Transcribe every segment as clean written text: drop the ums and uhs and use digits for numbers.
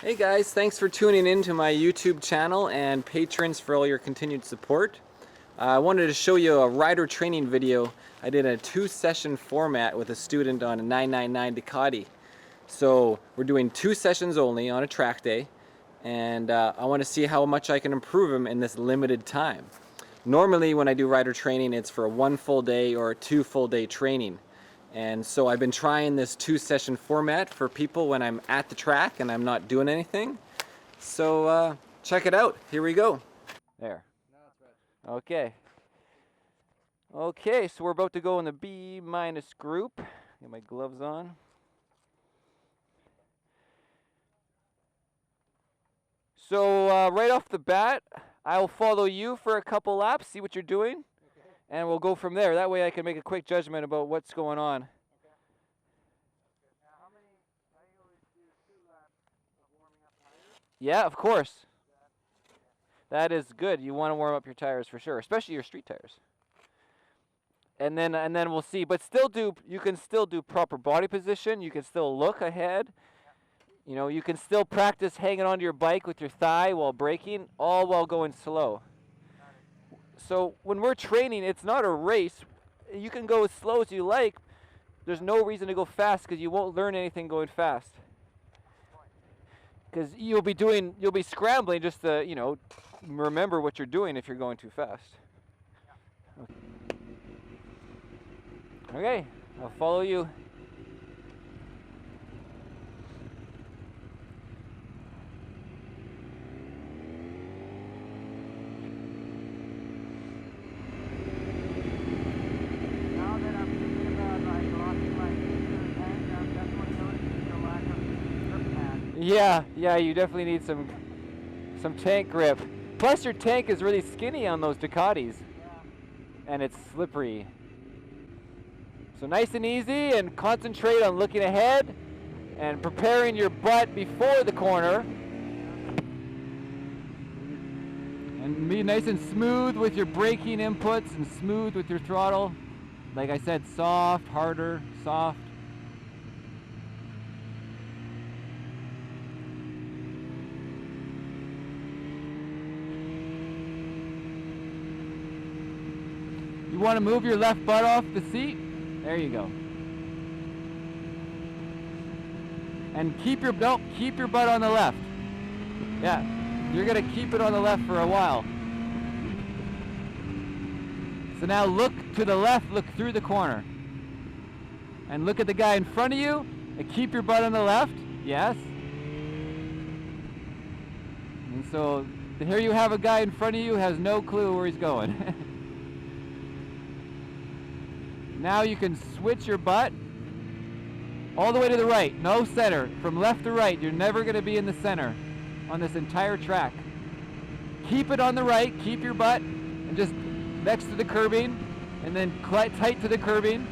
Hey guys, thanks for tuning in to my YouTube channel and patrons for all your continued support. I wanted to show you a rider training video. I did a 2-session format with a student on a 999 Ducati. So we're doing 2 sessions only on a track day, and I want to see how much I can improve him in this limited time. Normally when I do rider training, it's for a 1 full day or a 2 full day training. And so I've been trying this 2-session format for people when I'm at the track and I'm not doing anything. So check it out. Here we go. There. Okay. Okay, so we're about to go in the B- group. Get my gloves on. So right off the bat, I'll follow you for a couple laps, see what you're doing. And we'll go from there. That way I can make a quick judgment about what's going on. Okay. Now how many, I always do 2 laps of warming up tires. Yeah, of course. That is good. You want to warm up your tires for sure, especially your street tires. And then we'll see. But you can still do proper body position. You can still look ahead. You know, you can still practice hanging onto your bike with your thigh while braking, all while going slow. So when we're training, it's not a race. You can go as slow as you like. There's no reason to go fast because you won't learn anything going fast. Because you'll be scrambling just to, you know, remember what you're doing if you're going too fast. Okay, I'll follow you. Yeah, you definitely need some tank grip. Plus your tank is really skinny on those Ducatis. Yeah. And it's slippery. So nice and easy, and concentrate on looking ahead and preparing your butt before the corner. And be nice and smooth with your braking inputs and smooth with your throttle. Like I said, soft, harder, soft. You want to move your left butt off the seat. There you go. And keep your butt on the left. Yeah, you're gonna keep it on the left for a while. So now look to the left, look through the corner. And look at the guy in front of you and keep your butt on the left. Yes. And so here you have a guy in front of you who has no clue where he's going. Now you can switch your butt all the way to the right, no center. From left to right, you're never going to be in the center on this entire track. Keep it on the right, keep your butt and just next to the curbing, and then tight to the curbing.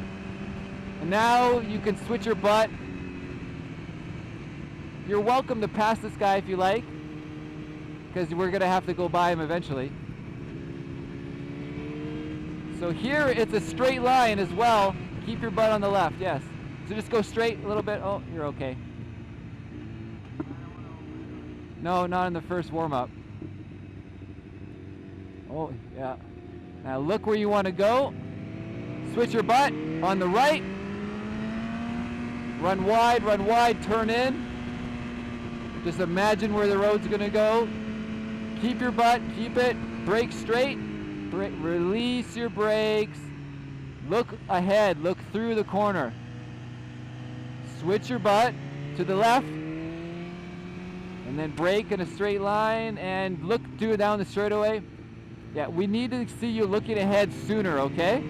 And now you can switch your butt. You're welcome to pass this guy if you like, because we're going to have to go by him eventually. So here it's a straight line as well. Keep your butt on the left, yes. So just go straight a little bit. Oh, you're okay. No, not in the first warm-up. Oh, yeah. Now look where you want to go. Switch your butt on the right. Run wide, turn in. Just imagine where the road's going to go. Keep your butt, keep it. Brake straight. Release your brakes. Look ahead, look through the corner. Switch your butt to the left. And then brake in a straight line and look down the straightaway. Yeah, we need to see you looking ahead sooner, okay?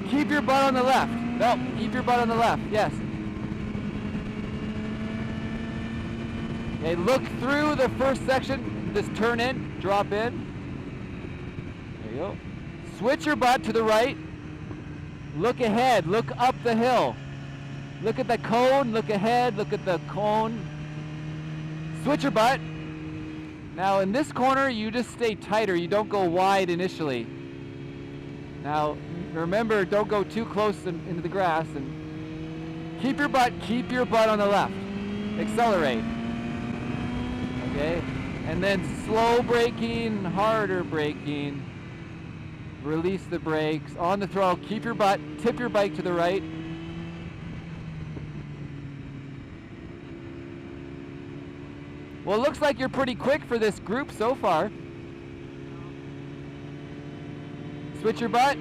Keep your butt on the left. No, keep your butt on the left, yes. Okay, look through the first section. Just turn in, drop in. There you go. Switch your butt to the right. Look ahead, look up the hill. Look at the cone, look ahead, look at the cone. Switch your butt. Now in this corner, you just stay tighter. You don't go wide initially. Now remember, don't go too close into the grass, and keep your butt on the left. Accelerate. Okay, and then slow braking, harder braking. Release the brakes, on the throttle, keep your butt, tip your bike to the right. Well, it looks like you're pretty quick for this group so far. Switch your butt,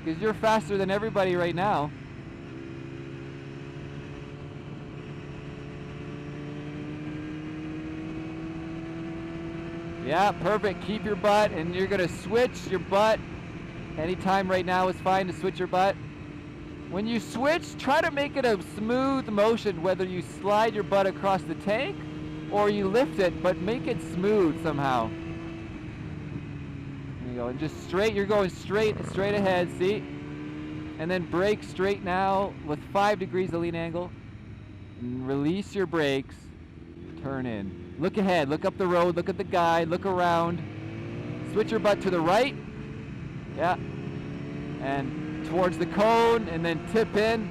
because you're faster than everybody right now. Yeah, perfect. Keep your butt, and you're gonna switch your butt. Anytime right now is fine to switch your butt. When you switch, try to make it a smooth motion, whether you slide your butt across the tank or you lift it, but make it smooth somehow. There you go, and just straight, you're going straight ahead, see? And then brake straight now with 5 degrees of lean angle. And release your brakes, turn in. Look ahead, look up the road, look at the guide, look around. Switch your butt to the right. Yeah. And towards the cone, and then tip in.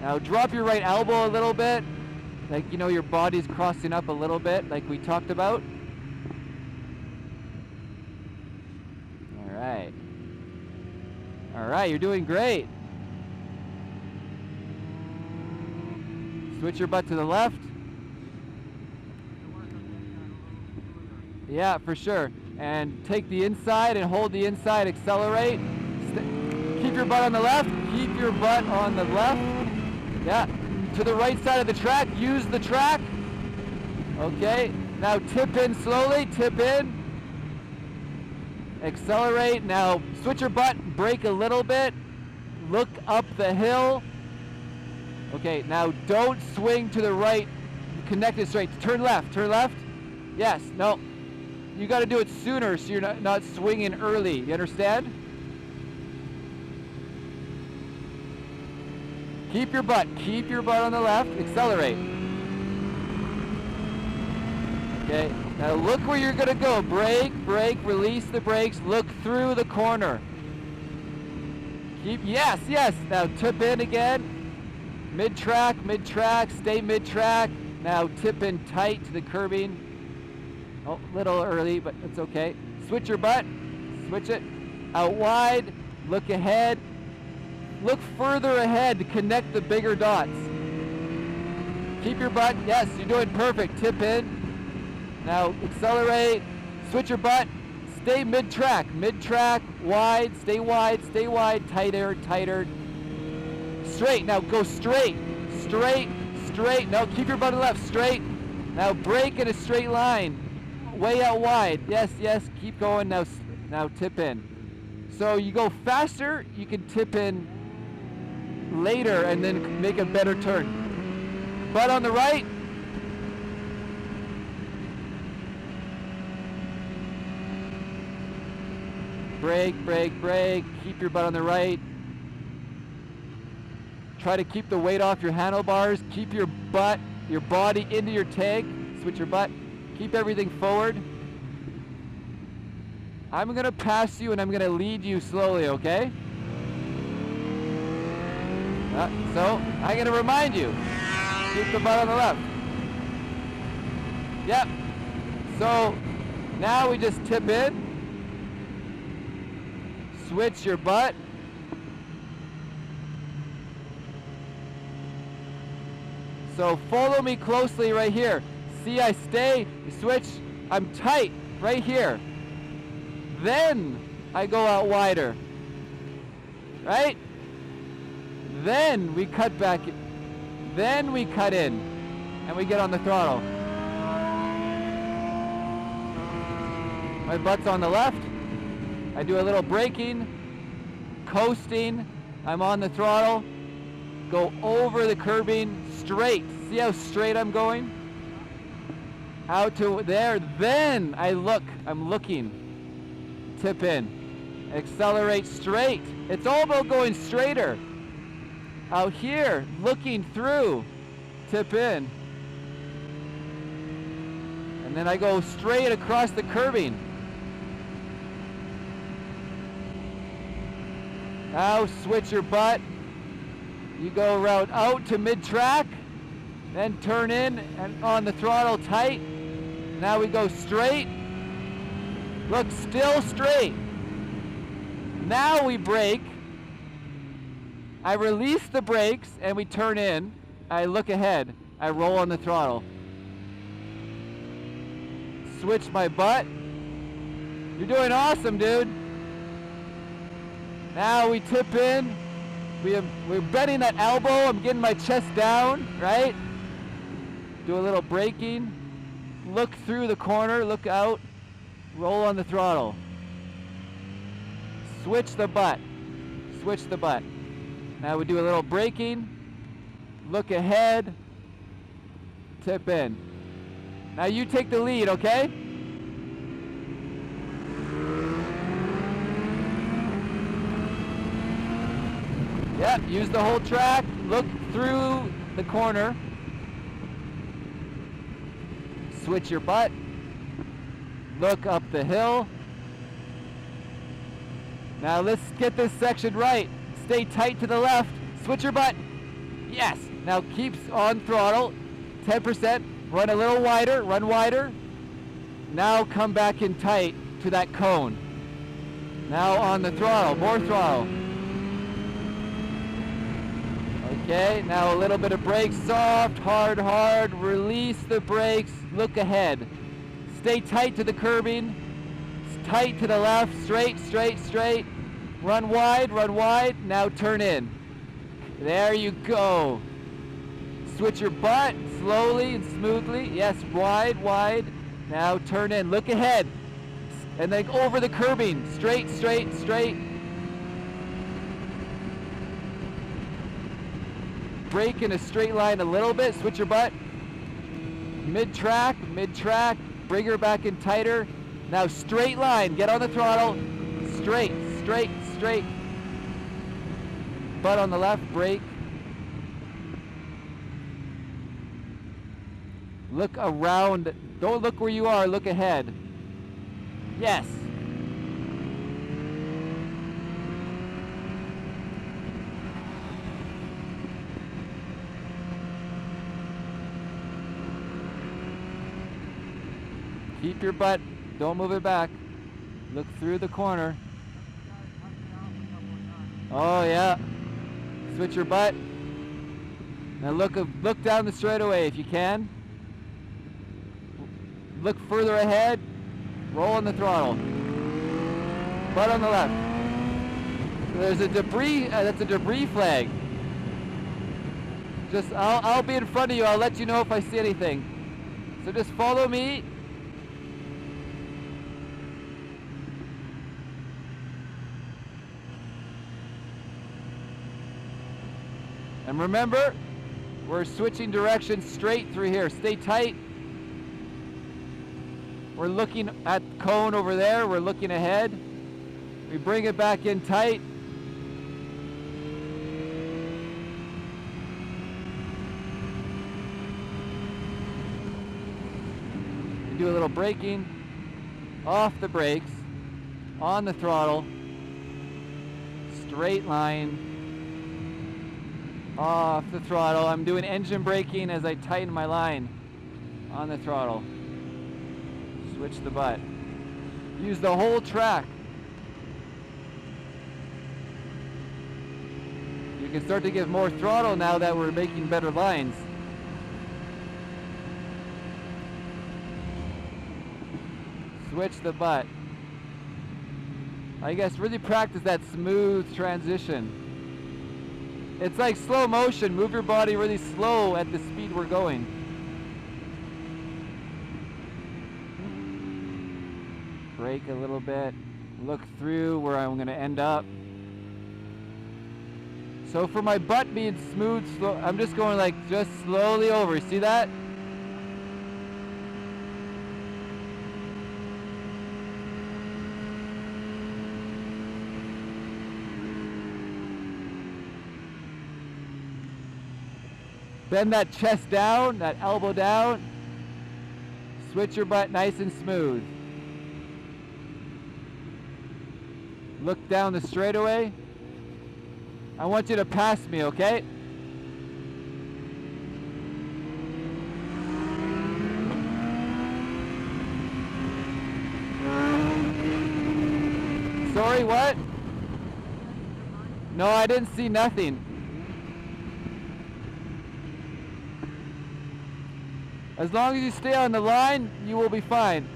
Now drop your right elbow a little bit. Like, you know, your body's crossing up a little bit, like we talked about. Alright. Alright, you're doing great. Switch your butt to the left. Yeah, for sure. And take the inside and hold the inside, accelerate. Keep your butt on the left, keep your butt on the left. Yeah, to the right side of the track, use the track. Okay, now tip in slowly, tip in. Accelerate, now switch your butt, brake a little bit. Look up the hill. Okay, now don't swing to the right, connect it straight. Turn left, turn left. Yes, no. You got to do it sooner so you're not swinging early. You understand? Keep your butt on the left. Accelerate. Okay, now look where you're going to go. Brake, release the brakes. Look through the corner. Yes. Now tip in again. Mid-track, stay mid-track. Now tip in tight to the curbing. Oh, a little early, but it's okay. Switch your butt, switch it. Out wide, look ahead. Look further ahead to connect the bigger dots. Keep your butt, yes, you're doing perfect. Tip in. Now accelerate, switch your butt, stay mid-track, wide, stay wide, tighter. Straight, now go straight. Now keep your butt on the left, straight. Now brake in a straight line. Way out wide. Yes, keep going. Now tip in. So you go faster, you can tip in later and then make a better turn. Butt on the right. Brake. Keep your butt on the right. Try to keep the weight off your handlebars. Keep your body into your tank. Switch your butt. Keep everything forward. I'm going to pass you and I'm going to lead you slowly, okay? So, I'm going to remind you. Keep the butt on the left. Yep. So, now we just tip in. Switch your butt. So, follow me closely right here. See, I stay, switch, I'm tight right here. Then I go out wider, right? Then we cut back, then we cut in, and we get on the throttle. My butt's on the left. I do a little braking, coasting. I'm on the throttle. Go over the curbing, straight. See how straight I'm going? Out to there, then I'm looking. Tip in. Accelerate straight. It's all about going straighter. Out here, looking through. Tip in. And then I go straight across the curbing. Now switch your butt. You go around out to mid-track. then turn in and on the throttle tight. Now we go straight. Look, still straight. Now we brake. I release the brakes and we turn in. I look ahead. I roll on the throttle. Switch my butt. You're doing awesome, dude. Now we tip in. We're bending that elbow. I'm getting my chest down, right? Do a little braking. Look through the corner, look out. Roll on the throttle. Switch the butt. Switch the butt. Now we do a little braking. Look ahead. Tip in. Now you take the lead, okay? Yep, use the whole track. Look through the corner. Switch your butt. Look up the hill. Now let's get this section right. Stay tight to the left. Switch your butt. Yes. Now keep on throttle. 10%. Run a little wider. Run wider. Now come back in tight to that cone. Now on the throttle. More throttle. Okay. Now a little bit of brake. Soft. Hard. Hard. Release the brakes. Look ahead. Stay tight to the curbing. Tight to the left. Straight. Straight. Straight. Run wide. Run wide. Now turn in. There you go. Switch your butt slowly and smoothly. Yes, wide, wide. Now turn in. Look ahead. And then over the curbing. Straight, straight, straight. Brake in a straight line a little bit. Switch your butt. Mid-track, mid-track. Bring her back in tighter. Now straight line. Get on the throttle. Straight, straight, straight. Butt on the left. Brake. Look around. Don't look where you are. Look ahead. Yes. Keep your butt. Don't move it back. Look through the corner. Oh yeah. Switch your butt. Now look down the straightaway if you can. Look further ahead. Roll on the throttle. Butt on the left. There's a debris. That's a debris flag. Just I'll be in front of you. I'll let you know if I see anything. So just follow me. And remember, we're switching direction straight through here. Stay tight. We're looking at the cone over there. We're looking ahead. We bring it back in tight. We do a little braking. Off the brakes. On the throttle. Straight line. Off the throttle. I'm doing engine braking as I tighten my line. On the throttle. Switch the butt. Use the whole track. You can start to give more throttle now that we're making better lines. Switch the butt. I guess really practice that smooth transition. It's like slow motion. Move your body really slow at the speed we're going. Brake a little bit. Look through where I'm going to end up. So for my butt being smooth, slow, I'm just going like just slowly over. See that? Bend that chest down, that elbow down. Switch your butt nice and smooth. Look down the straightaway. I want you to pass me, okay? Sorry, what? No, I didn't see nothing. As long as you stay on the line, you will be fine.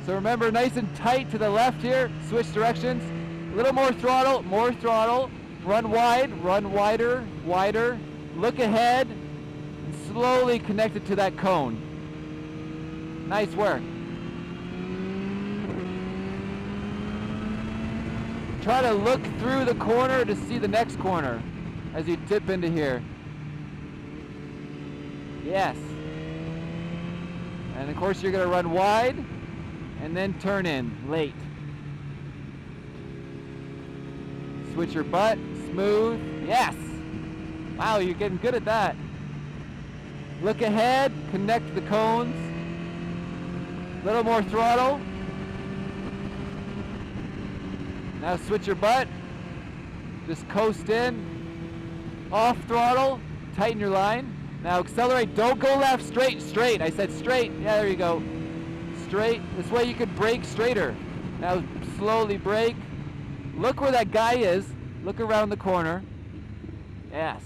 So remember, nice and tight to the left here. Switch directions. A little more throttle, more throttle. Run wide, run wider, wider. Look ahead, and slowly connect it to that cone. Nice work. Try to look through the corner to see the next corner as you tip into here. Yes. And of course you're going to run wide and then turn in late. Switch your butt, smooth. Yes. Wow, you're getting good at that. Look ahead, connect the cones. Little more throttle. Now switch your butt. Just coast in. Off throttle, tighten your line. Now accelerate, don't go left, straight, straight. I said straight, yeah, there you go. Straight, this way you can brake straighter. Now slowly brake. Look where that guy is. Look around the corner. Yes.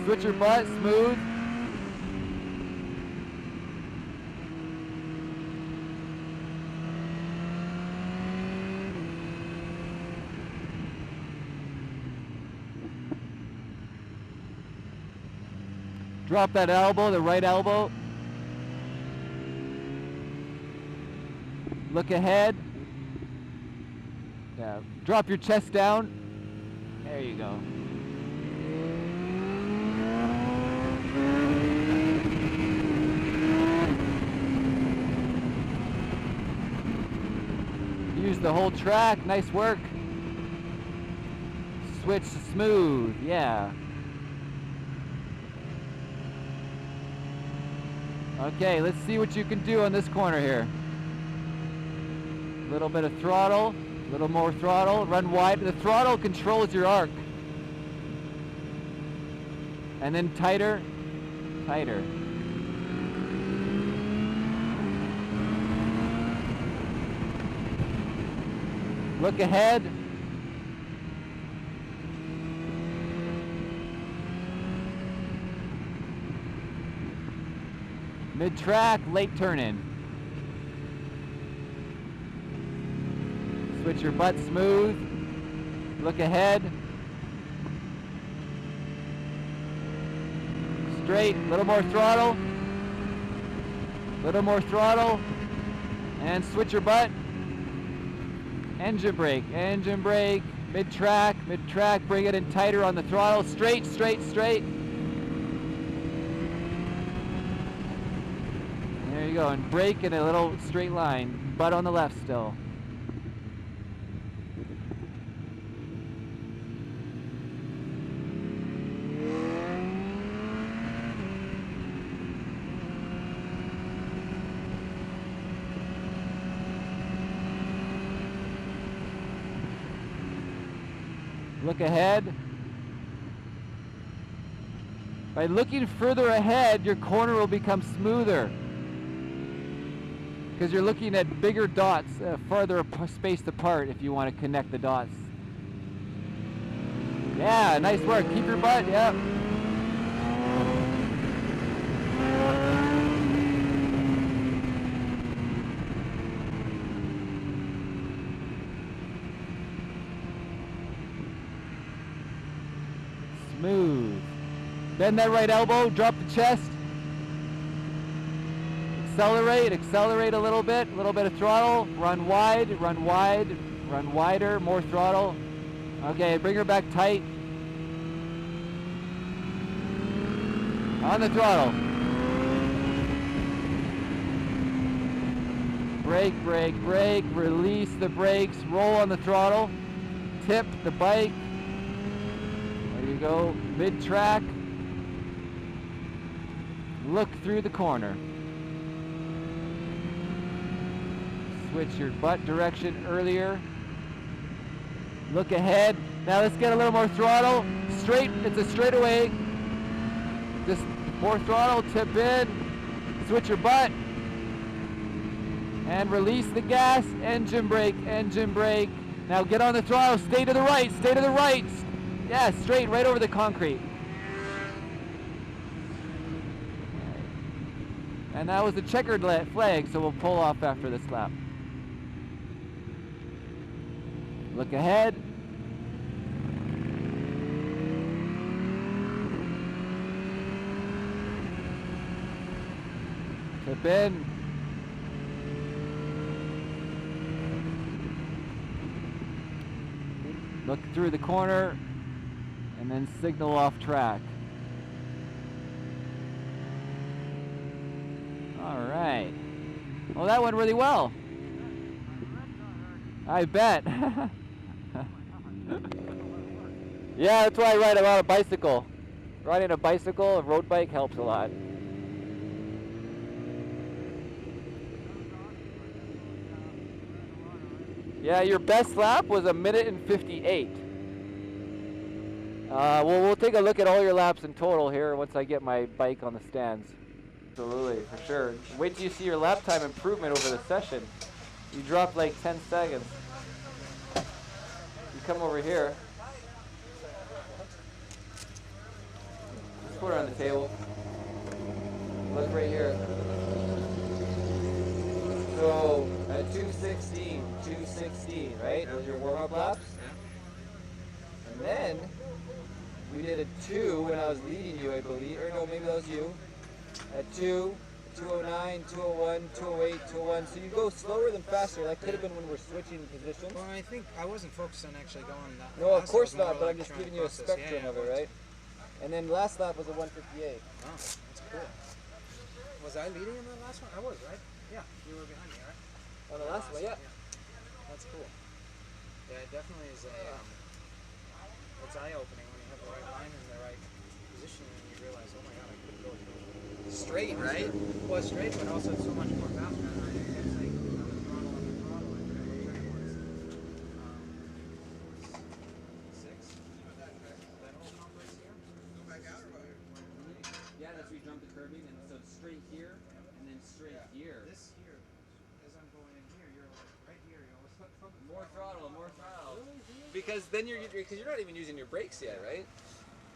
Switch your butt, smooth. Drop that elbow, the right elbow. Look ahead. Yeah. Drop your chest down. There you go. Use the whole track. Nice work. Switch smooth. Yeah. Okay, let's see what you can do on this corner here. Little bit of throttle, little more throttle, run wide. The throttle controls your arc. And then tighter, tighter. Look ahead. Mid-track, late turn in. Switch your butt smooth. Look ahead. Straight, little more throttle. Little more throttle. And switch your butt. Engine brake, mid-track, bring it in tighter on the throttle. Straight, straight, straight. There you go, and brake in a little straight line. Butt on the left still. Look ahead. By looking further ahead, your corner will become smoother because you're looking at bigger dots, farther spaced apart if you want to connect the dots. Yeah, nice work. Keep your butt, yeah. Smooth. Bend that right elbow, drop the chest. Accelerate a little bit of throttle. Run wide, run wider, more throttle. Okay, bring her back tight. On the throttle. Brake, release the brakes, roll on the throttle. Tip the bike. There you go, mid-track. Look through the corner. Switch your butt direction earlier. Look ahead. Now let's get a little more throttle. Straight, it's a straightaway. Just more throttle, tip in. Switch your butt. And release the gas, engine brake, engine brake. Now get on the throttle, stay to the right, stay to the right. Yeah, straight, right over the concrete. And that was the checkered flag, so we'll pull off after this lap. Look ahead. Tip in. Look through the corner and then signal off track. All right. Well, that went really well. I bet. Yeah, that's why I ride a lot of bicycle. Riding a bicycle, a road bike helps a lot. Yeah, your best lap was 1:58. Well, we'll take a look at all your laps in total here once I get my bike on the stands. Absolutely, for sure. Wait till you see your lap time improvement over the session. You dropped like 10 seconds. You come over here. Just put it on the table. Look right here. So at 216, right? Those are your warm-up laps. And then we did a 2 when I was leading you, I believe. Or no, maybe that was you. At 2, 209, 201, 208, 201. So you go slower than faster. That could have been when we're switching positions. Well, I think I wasn't focused on actually going that. No, of course not, but I'm just giving you a spectrum of it, right? And then last lap was a 158. Oh, that's cool. Was I leading in that last one? I was, right? Yeah, you were behind me, right? On the last one, yeah. That's cool. Yeah, it definitely is it's eye-opening when you have the right line in the right position and you realize, oh my god, I could go straight, right? Well, it's straight, but also it's so much more faster. And I it's like on the throttle, and the turn was 6. That whole complex here. Go back out or what? Yeah, that's where you jump the curbing, and so it's straight here, and then straight here. This here, as I'm going in here, you're like right here. You almost More throttle, more throttle. Because then you're not even using your brakes yet, right?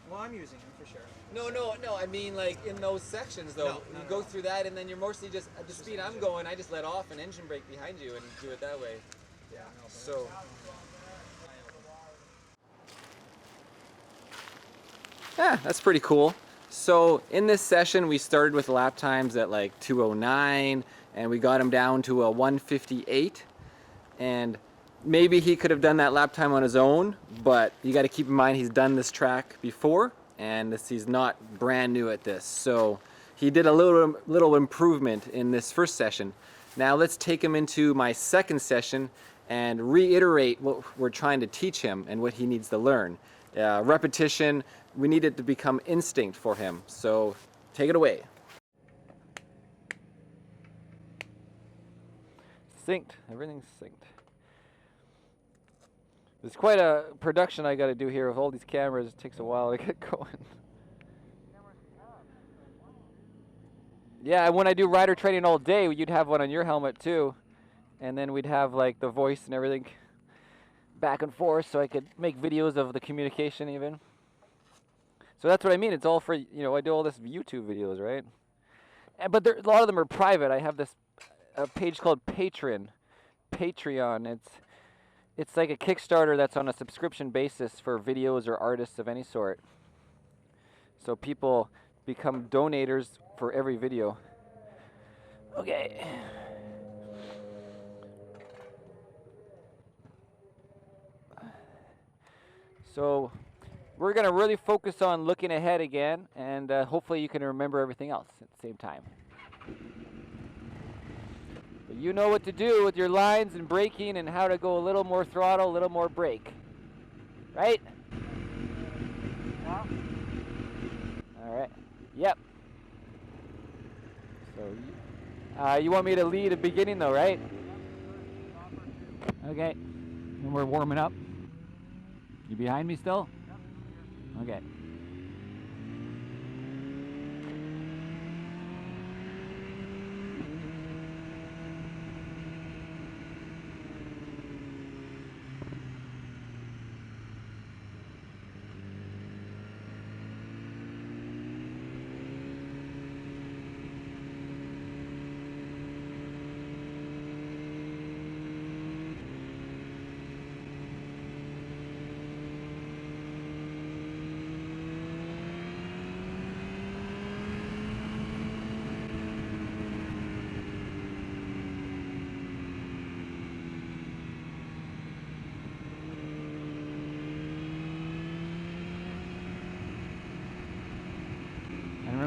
Well, I'm using them for sure. No. I mean, like in those sections, though, you go through that, and then you're mostly just at the speed I'm going. I just let off an engine brake behind you and do it that way. Yeah. So. Yeah, that's pretty cool. So in this session, we started with lap times at like 209, and we got him down to a 158. And maybe he could have done that lap time on his own, but you got to keep in mind he's done this track before, and he's not brand new at this. So he did a little improvement in this first session. Now let's take him into my second session and reiterate what we're trying to teach him and what he needs to learn. Repetition, we need it to become instinct for him. So take it away. Synced, everything's synced. There's quite a production I got to do here with all these cameras. It takes a while to get going. Yeah, when I do rider training all day, you'd have one on your helmet too, and then we'd have like the voice and everything back and forth, so I could make videos of the communication even. So that's what I mean. It's all for, you know, I do all this YouTube videos, right? But a lot of them are private. I have this page called Patreon. It's like a Kickstarter that's on a subscription basis for videos or artists of any sort. So people become donators for every video. Okay. So we're going to really focus on looking ahead again, and hopefully you can remember everything else at the same time. But you know what to do with your lines and braking and how to go a little more throttle, a little more brake. Right? Yeah. All right. Yep. So you want me to lead at the beginning though, right? Okay. And we're warming up. You behind me still? Okay.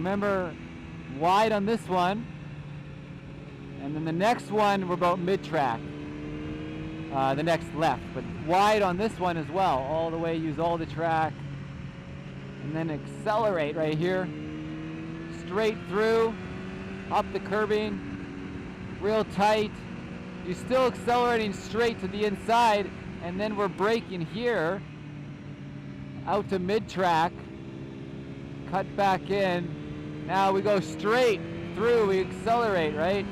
remember, wide on this one. And then the next one, we're about mid-track. The next left, but wide on this one as well. All the way, use all the track. And then accelerate right here. Straight through, up the curbing, real tight. You're still accelerating straight to the inside, and then we're braking here, out to mid-track, cut back in. Now we go straight through, we accelerate, right?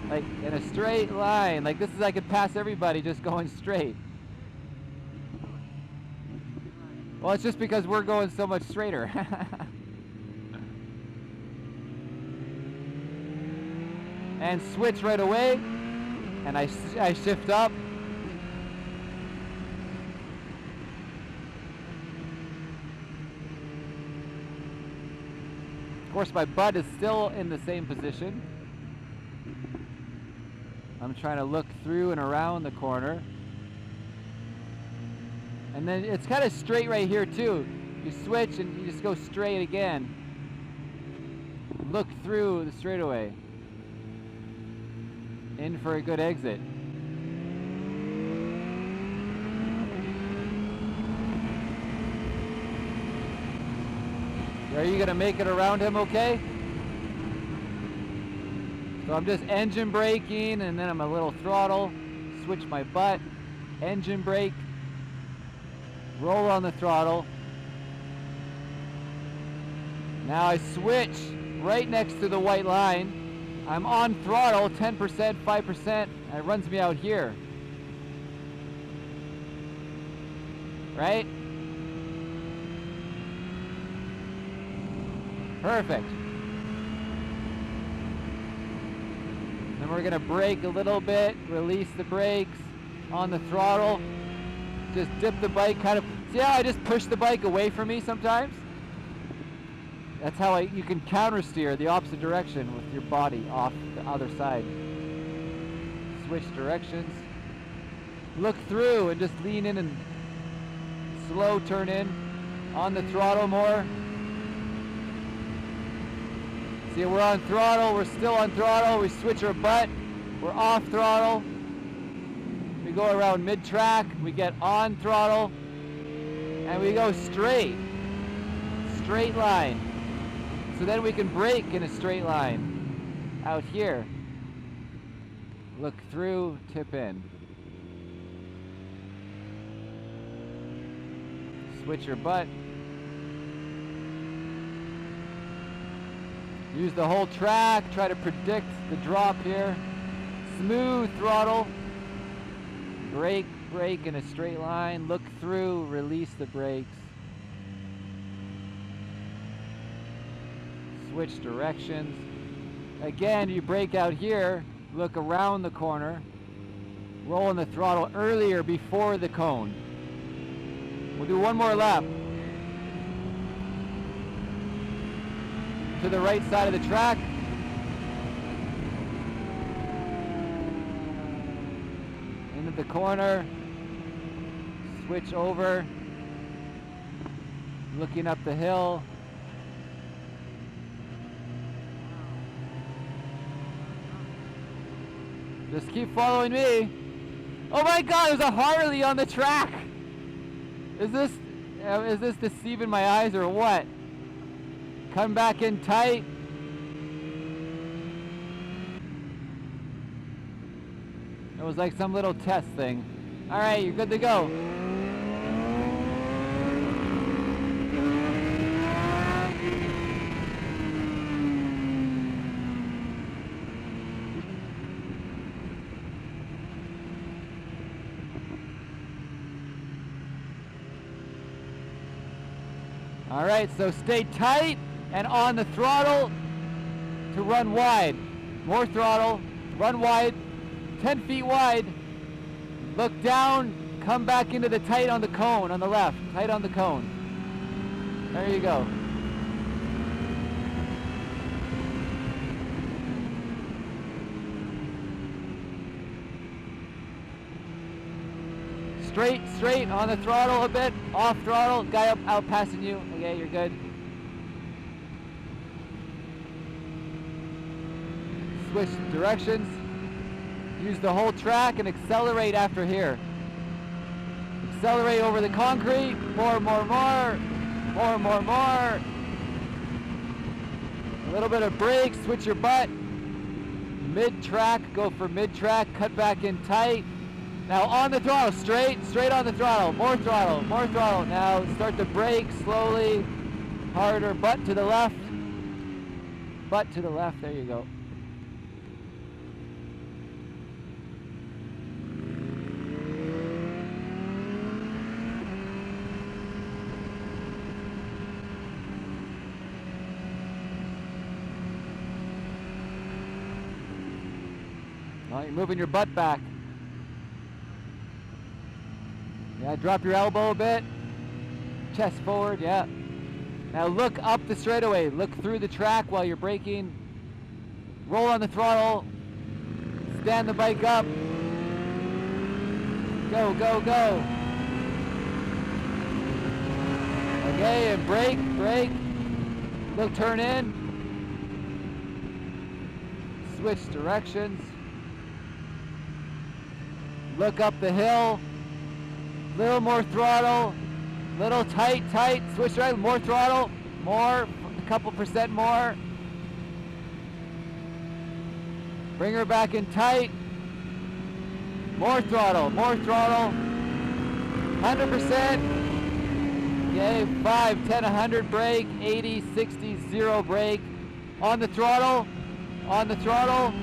Like in a straight line. Like this is, I could pass everybody just going straight. Well, it's just because we're going so much straighter. And switch right away, and I shift up. Of course, my butt is still in the same position. I'm trying to look through and around the corner. And then it's kind of straight right here too. You switch and you just go straight again. Look through the straightaway. In for a good exit. Are you gonna make it around him okay? So I'm just engine braking, and then I'm a little throttle, switch my butt, engine brake, roll on the throttle. Now I switch right next to the white line. I'm on throttle, 10%, 5%, and it runs me out here. Right? Perfect. Then we're gonna brake a little bit, release the brakes on the throttle. Just dip the bike kind of, see how I just push the bike away from me sometimes? That's how you can counter steer the opposite direction with your body off the other side. Switch directions. Look through and just lean in and slow turn in. On the throttle more. See, we're on throttle, we're still on throttle, we switch our butt, we're off throttle. We go around mid-track, we get on throttle, and we go straight line. So then we can brake in a straight line out here. Look through, tip in. Switch your butt. Use the whole track, try to predict the drop here. Smooth throttle. Brake in a straight line. Look through, release the brakes. Switch directions. Again, you brake out here, look around the corner, roll in the throttle earlier before the cone. We'll do one more lap. To the right side of the track. Into the corner. Switch over. Looking up the hill. Just keep following me. Oh my God, there's a Harley on the track. Is this deceiving my eyes or what? Come back in tight. It was like some little test thing. All right, you're good to go. All right, so stay tight and on the throttle to run wide. More throttle, run wide, 10 feet wide. Look down, come back into the tight on the cone on the left, tight on the cone. There you go. Straight on the throttle a bit, off throttle, guy out passing you. Okay, you're good. switch directions. Use the whole track and accelerate after here. Accelerate over the concrete. More, more, more. More, more, more. A little bit of brake, switch your butt. Mid-track, go for mid-track, cut back in tight. Now on the throttle, straight on the throttle. More throttle, more throttle. Now start to brake slowly, harder, butt to the left. Butt to the left, there you go. Well, you're moving your butt back. Yeah, drop your elbow a bit. Chest forward, yeah. Now look up the straightaway. Look through the track while you're braking. Roll on the throttle. Stand the bike up. Go, go, go. Okay, and brake, brake. Look, turn in. Switch directions. Look up the hill. Little more throttle. Little tight, tight. Switch right. More throttle. More. A couple percent more. Bring her back in tight. More throttle. More throttle. 100%. Okay. 5, 10, 100 brake. 80, 60, 0 brake. On the throttle. On the throttle.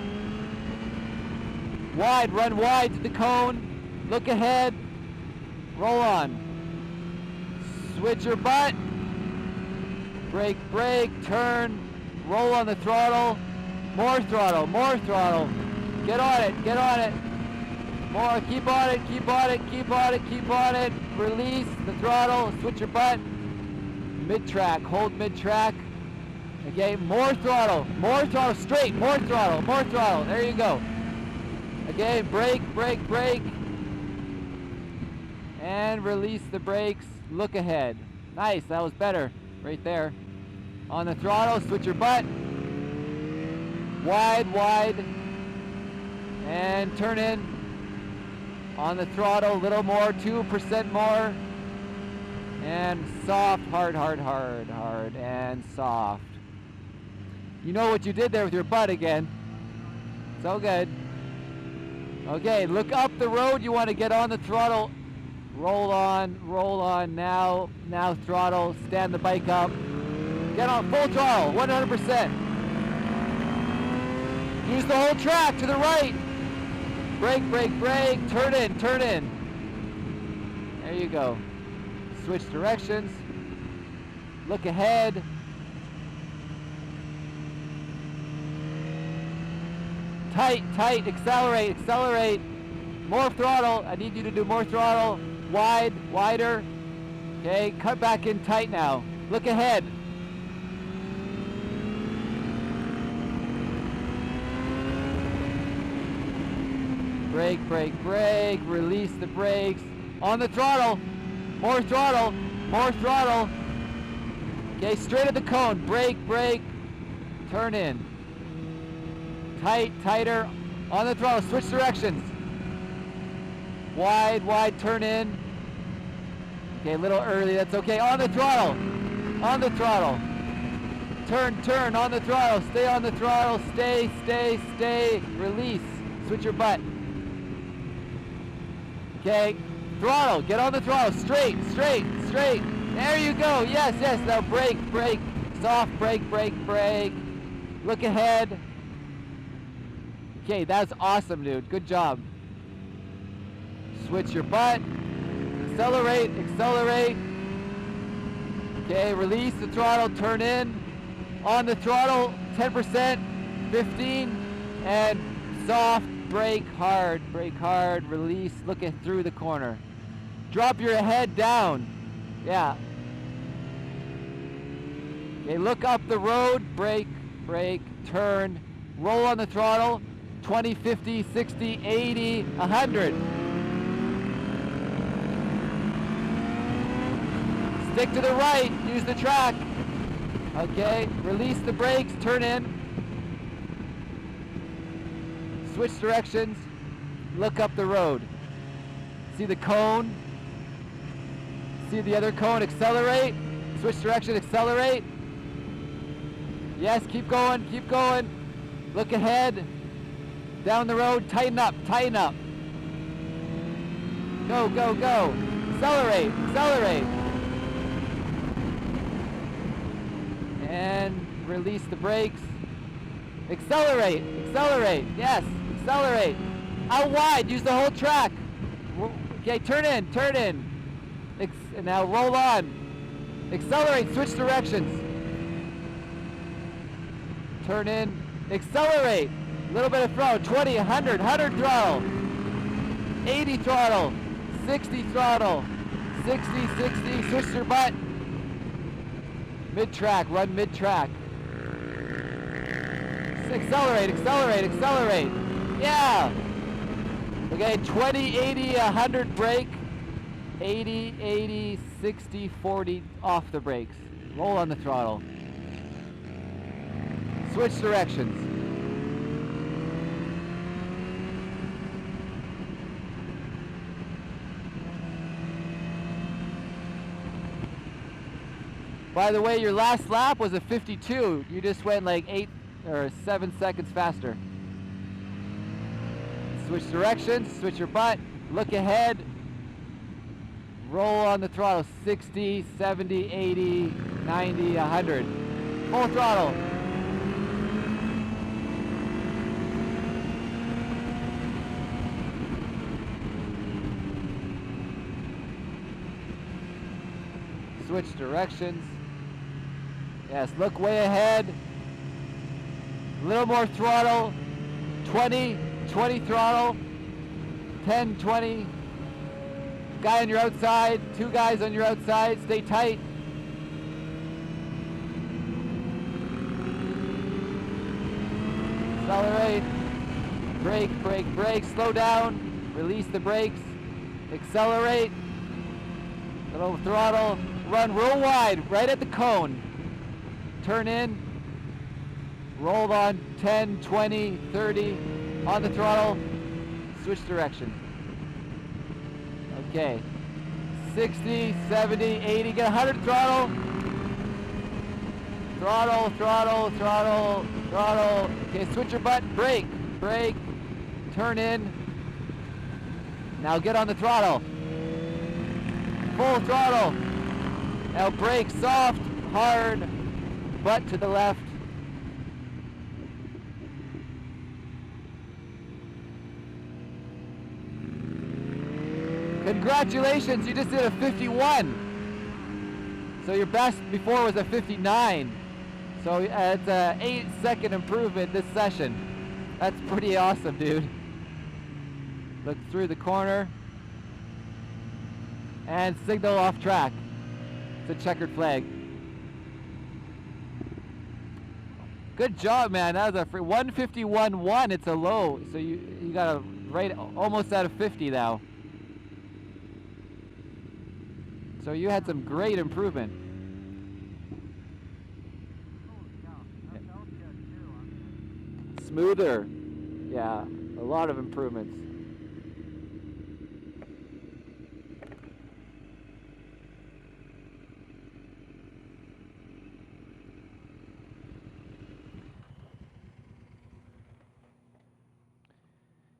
Wide, run wide to the cone. Look ahead. Roll on. Switch your butt. Brake, brake, turn. Roll on the throttle. More throttle, more throttle. Get on it, get on it. More, keep on it, keep on it, keep on it, keep on it. Release the throttle, switch your butt. Mid-track, hold mid-track. Okay, more throttle, straight, more throttle, more throttle. There you go. Okay, brake, brake, brake. And release the brakes. Look ahead. Nice, that was better. Right there. On the throttle, switch your butt. Wide, wide. And turn in. On the throttle, a little more, 2% more. And soft, hard, hard, hard, hard, and soft. You know what you did there with your butt again. So good. Okay, look up the road. You want to get on the throttle. Roll on now. Now throttle, stand the bike up. Get on full throttle, 100%. Use the whole track to the right. Brake, brake, brake, turn in, turn in. There you go. Switch directions. Look ahead. Tight, tight, accelerate, accelerate. More throttle, I need you to do more throttle. Wide, wider. Okay, cut back in tight now. Look ahead. Brake, brake, brake. Release the brakes. On the throttle. More throttle. More throttle. Okay, straight at the cone. Brake, brake. Turn in. Tight, tighter. On the throttle. Switch directions. Wide, wide, turn in. Okay, a little early, that's okay. On the throttle. On the throttle. Turn, turn, on the throttle. Stay on the throttle. Stay, stay, stay. Release. Switch your butt. Okay, throttle. Get on the throttle. Straight, straight, straight. There you go. Yes, yes. Now brake, brake. Soft brake, brake, brake. Look ahead. Okay, that's awesome, dude. Good job. Switch your butt. Accelerate, accelerate. Okay, release the throttle, turn in. On the throttle, 10%, 15, and soft, brake hard, release, look at through the corner. Drop your head down. Yeah. Okay, look up the road, brake, brake, turn, roll on the throttle, 20, 50, 60, 80, 100. Stick to the right, use the track. Okay, release the brakes, turn in. switch directions, look up the road. See the cone, see the other cone, accelerate, switch direction, accelerate. Yes, keep going, look ahead, down the road, tighten up, go, go, go, accelerate, accelerate. And release the brakes, accelerate, accelerate, yes, accelerate, out wide, use the whole track. Okay, turn in, and now roll on, accelerate, switch directions, turn in, accelerate, a little bit of throttle, 20, 100 throttle, 80 throttle, 60 throttle, 60, switch your butt, mid-track, run mid-track, accelerate, yeah, okay, 20, 80, 100 brake, 80, 60, 40 off the brakes, roll on the throttle, switch directions. By the way, your last lap was a 52. You just went like 8 or 7 seconds faster. Switch directions, switch your butt, look ahead, roll on the throttle, 60, 70, 80, 90, 100. Full throttle. Switch directions. Yes, look way ahead. A little more throttle. 20 throttle. 10, 20. Guy on your outside. 2 guys on your outside. Stay tight. Accelerate. Brake. Slow down. Release the brakes. Accelerate. Little throttle. Run real wide, right at the cone. Turn in. Roll on 10, 20, 30. On the throttle. Switch direction. Okay. 60, 70, 80. Get 100 throttle. Throttle. Okay, switch your butt. Brake. Turn in. Now get on the throttle. Full throttle. Now brake, soft, hard, butt to the left. Congratulations, you just did a 51. So your best before was a 59. So it's a 8-second improvement this session. That's pretty awesome, dude. Look through the corner. And signal off track. It's a checkered flag. Good job, man. That was a 151.1. It's a low, so you got a right almost out of 50 now. So you had some great improvement. Smoother. Yeah, a lot of improvements.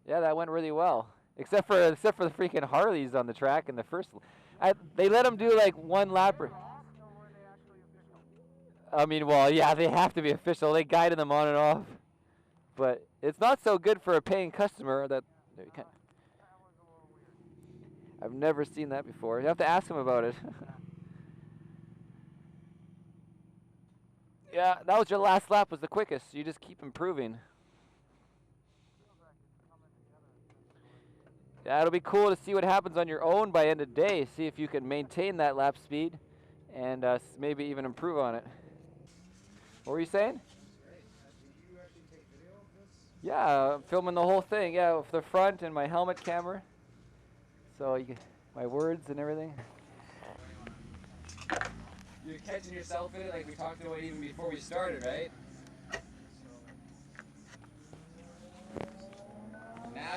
Yeah, that went really well. Except for the freaking Harleys on the track in the first. They let them do like one lap. I mean, well, yeah, they have to be official. They guided them on and off. But it's not so good for a paying customer. I've never seen that before. You have to ask them about it. Yeah, that was your last lap. Was the quickest. You just keep improving. Yeah, it'll be cool to see what happens on your own by end of day. See if you can maintain that lap speed and maybe even improve on it. What were you saying? Yeah, I'm filming the whole thing. Yeah, with the front and my helmet camera. So you can, my words and everything. You're catching yourself in it like we talked about even before we started, right?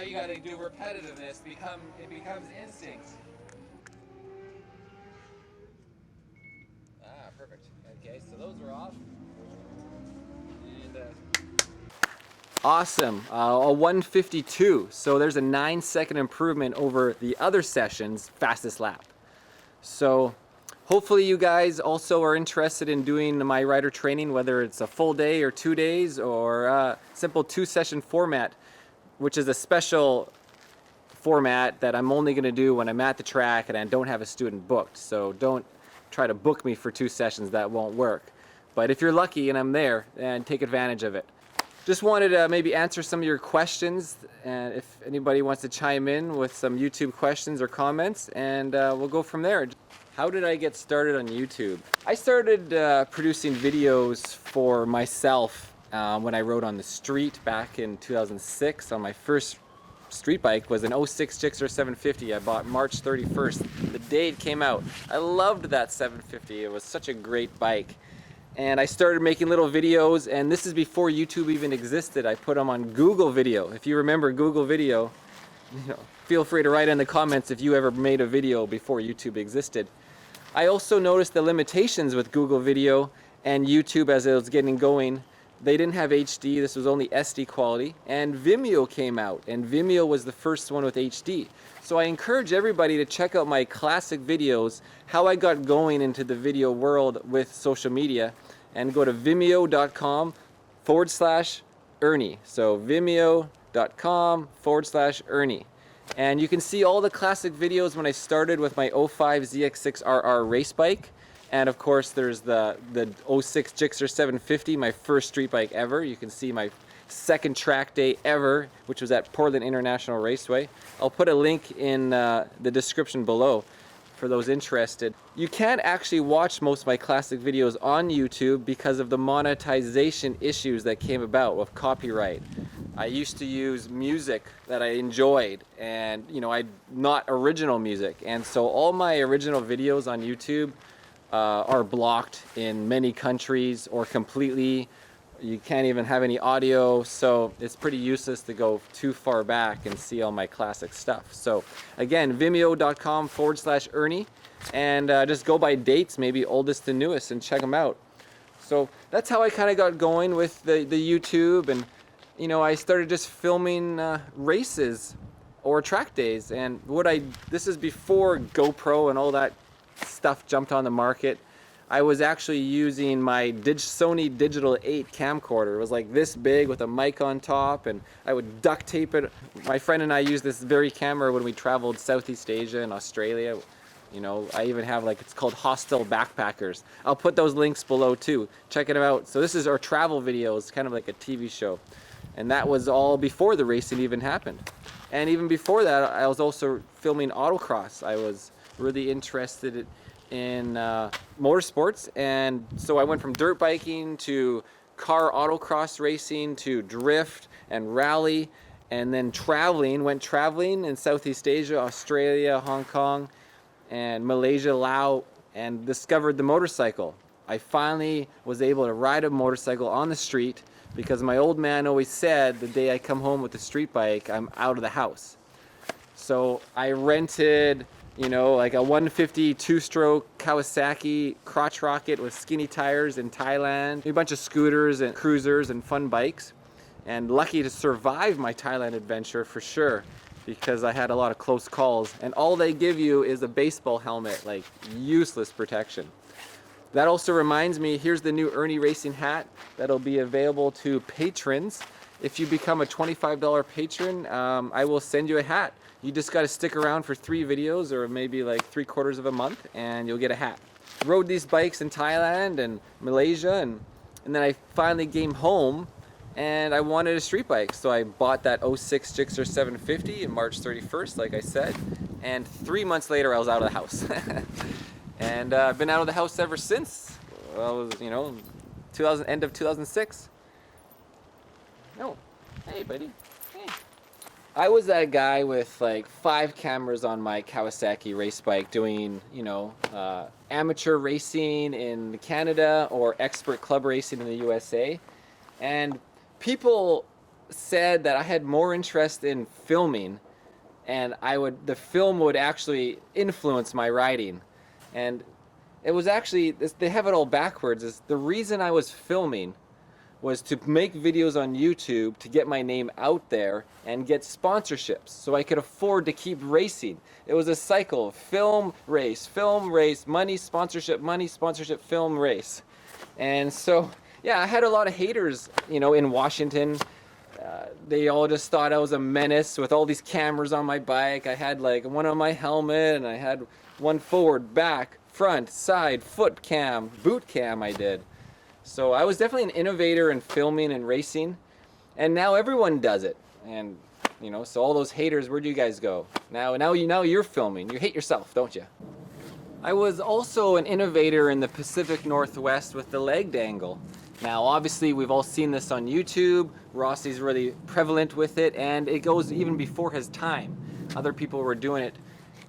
you got to do repetitiveness. It becomes instinct. Ah, perfect. Okay, so those are off. And awesome. A 152. So there's a 9-second improvement over the other session's fastest lap. So hopefully you guys also are interested in doing my rider training, whether it's a full day or 2 days or a simple 2-session format, which is a special format that I'm only going to do when I'm at the track and I don't have a student booked. So don't try to book me for 2 sessions, that won't work. But if you're lucky and I'm there, then take advantage of it. Just wanted to maybe answer some of your questions, and if anybody wants to chime in with some YouTube questions or comments, and we'll go from there. How did I get started on YouTube? I started producing videos for myself when I rode on the street back in 2006. On my first street bike was an 06 Gixxer 750 I bought March 31st, the day it came out. I loved that 750. It was such a great bike. And I started making little videos, and this is before YouTube even existed. I put them on Google Video. If you remember Google Video, feel free to write in the comments if you ever made a video before YouTube existed. I also noticed the limitations with Google Video and YouTube as it was getting going. They didn't have HD, this was only SD quality, and Vimeo came out, and Vimeo was the first one with HD. So I encourage everybody to check out my classic videos, how I got going into the video world with social media, and go to vimeo.com/Irnie. So vimeo.com/Irnie. And you can see all the classic videos when I started with my 05 ZX6RR race bike. And of course there's the 06 Gixxer 750, my first street bike ever. You can see my second track day ever, which was at Portland International Raceway. I'll put a link in the description below for those interested. You can't actually watch most of my classic videos on YouTube because of the monetization issues that came about with copyright. I used to use music that I enjoyed, and not original music, and so all my original videos on YouTube are blocked in many countries or completely. You can't even have any audio, so it's pretty useless to go too far back and see all my classic stuff. So again, vimeo.com/Irnie, and just go by dates, maybe oldest to newest, and check them out. So that's how I kind of got going with the YouTube, and I started just filming races or track days. And this is before GoPro and all that stuff jumped on the market. I was actually using my Sony Digital 8 camcorder. It was like this big with a mic on top, and I would duct tape it. My friend and I used this very camera when we traveled Southeast Asia and Australia. I even have it's called Hostel Backpackers. I'll put those links below too. Check it out. So this is our travel videos, kind of like a TV show. And that was all before the racing even happened. And even before that, I was also filming autocross. I was really interested in motorsports, and so I went from dirt biking to car autocross racing to drift and rally, and then went traveling in Southeast Asia, Australia, Hong Kong, and Malaysia, Laos, and discovered the motorcycle. I finally was able to ride a motorcycle on the street because my old man always said the day I come home with a street bike, I'm out of the house. So I rented like a 150 2-stroke Kawasaki crotch rocket with skinny tires in Thailand, a bunch of scooters and cruisers and fun bikes, and lucky to survive my Thailand adventure for sure, because I had a lot of close calls, and all they give you is a baseball helmet, like useless protection. That also reminds me, here's the new Irnieracing hat that'll be available to patrons. If you become a $25 patron, I will send you a hat. You just got to stick around for 3 videos or maybe like 3/4 of a month and you'll get a hat. Rode these bikes in Thailand and Malaysia, and then I finally came home and I wanted a street bike. So I bought that 06 Gixxer 750 in March 31st, like I said, and 3 months later I was out of the house. And I've been out of the house ever since. Well, it was, end of 2006. No, hey buddy. I was that guy with like 5 cameras on my Kawasaki race bike doing, amateur racing in Canada or expert club racing in the USA. And people said that I had more interest in filming, and the film would actually influence my riding. And it was actually, they have it all backwards. Is the reason I was filming was to make videos on YouTube to get my name out there and get sponsorships so I could afford to keep racing. It was a cycle: film, race, money, sponsorship, film, race. And so, yeah, I had a lot of haters, you know, in Washington. They all just thought I was a menace with all these cameras on my bike. I had like one on my helmet, and I had one forward, back, front, side, foot cam, boot cam I did. So I was definitely an innovator in filming and racing, and now everyone does it. And you know, so all those haters, where'd you guys go? Now you're filming. You hate yourself, don't you? I was also an innovator in the Pacific Northwest with the leg dangle. Now obviously we've all seen this on YouTube. Rossi's really prevalent with it, and it goes even before his time. Other people were doing it,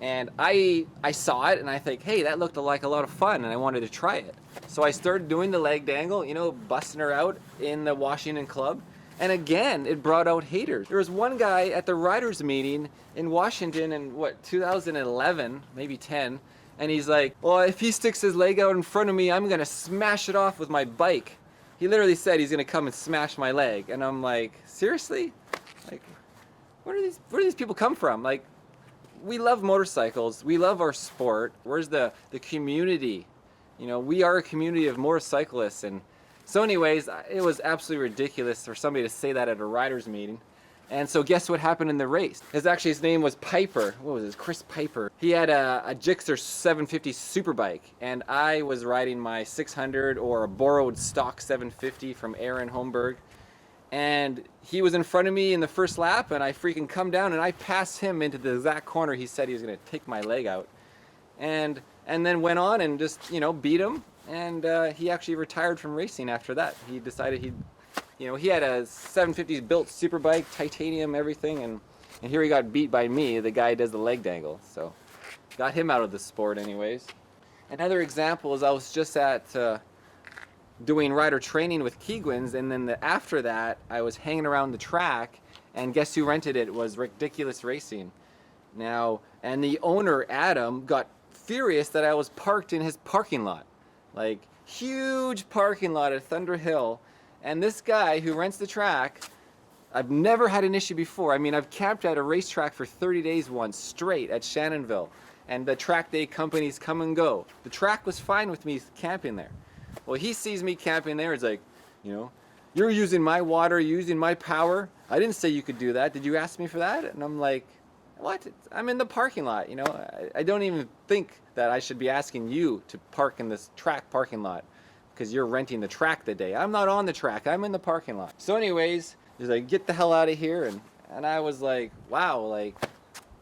and I saw it and I think, hey, that looked like a lot of fun, and I wanted to try it. So I started doing the leg dangle, you know, busting her out in the Washington club. And again, it brought out haters. There was one guy at the riders meeting in Washington in 2011, maybe 10, and he's like, well, if he sticks his leg out in front of me, I'm gonna smash it off with my bike. He literally said he's gonna come and smash my leg. And I'm like, seriously? Like, where do these people come from? Like, we love motorcycles, we love our sport. Where's the community? You know, we are a community of motorcyclists. And so anyways, it was absolutely ridiculous for somebody to say that at a riders meeting. And so guess what happened in the race? His name was Piper. What was his? Chris Piper. He had a Gixxer 750 Superbike, and I was riding my 600 or a borrowed stock 750 from Aaron Holmberg. And he was in front of me in the first lap, and I freaking come down and I passed him into the exact corner he said he was gonna take my leg out. And then went on and just, you know, beat him. And he actually retired from racing after that. He decided he had a 750 built Superbike, titanium, everything, and here he got beat by me, the guy who does the leg dangle. So got him out of the sport anyways. Another example is I was just at doing rider training with Keegwins, and then after that I was hanging around the track, and guess who rented it? It was Ridiculous Racing. Now, and the owner, Adam, got furious that I was parked in his parking lot. Like, huge parking lot at Thunderhill. And this guy who rents the track, I've never had an issue before. I mean, I've camped at a racetrack for 30 days once straight at Shannonville, and the Trackday companies come and go. The track was fine with me camping there. Well, he sees me camping there. It's like, you know, you're using my water, you're using my power. I didn't say you could do that. Did you ask me for that? And I'm like, what? I'm in the parking lot, you know. I don't even think that I should be asking you to park in this track parking lot because you're renting the track the day. I'm not on the track, I'm in the parking lot. So anyways, he's like, get the hell out of here. And I was like, wow, like,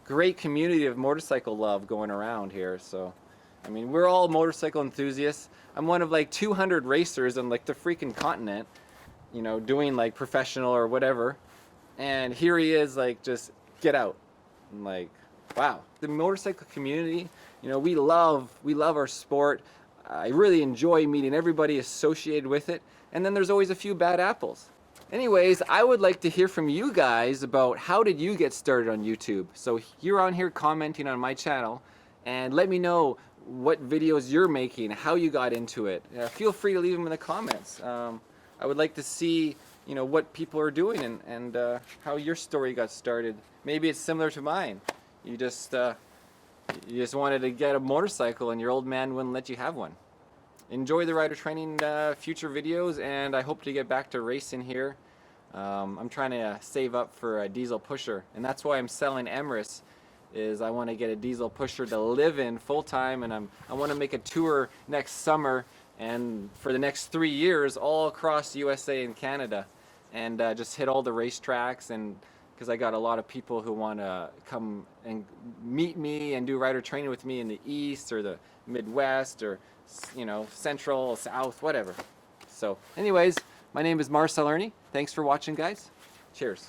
great community of motorcycle love going around here. So, I mean, we're all motorcycle enthusiasts. I'm one of like 200 racers on like the freaking continent, you know, doing like professional or whatever. And here he is, like, just get out. I'm like, wow. The motorcycle community, you know, we love our sport. I really enjoy meeting everybody associated with it. And then there's always a few bad apples. Anyways, I would like to hear from you guys about how did you get started on YouTube. So you're on here commenting on my channel, and let me know what videos you're making, how you got into it. Feel free to leave them in the comments. I would like to see, you know, what people are doing and how your story got started. Maybe it's similar to mine. You just wanted to get a motorcycle and your old man wouldn't let you have one. Enjoy the rider training future videos, and I hope to get back to racing here. I'm trying to save up for a diesel pusher, and that's why I'm selling Emirates. Is I want to get a diesel pusher to live in full time, and I want to make a tour next summer and for the next 3 years all across USA and Canada, and just hit all the racetracks. And because I got a lot of people who want to come and meet me and do rider training with me in the East or the Midwest or, you know, Central, South, whatever. So anyways, my name is Marcel Irnie. Thanks for watching, guys. Cheers.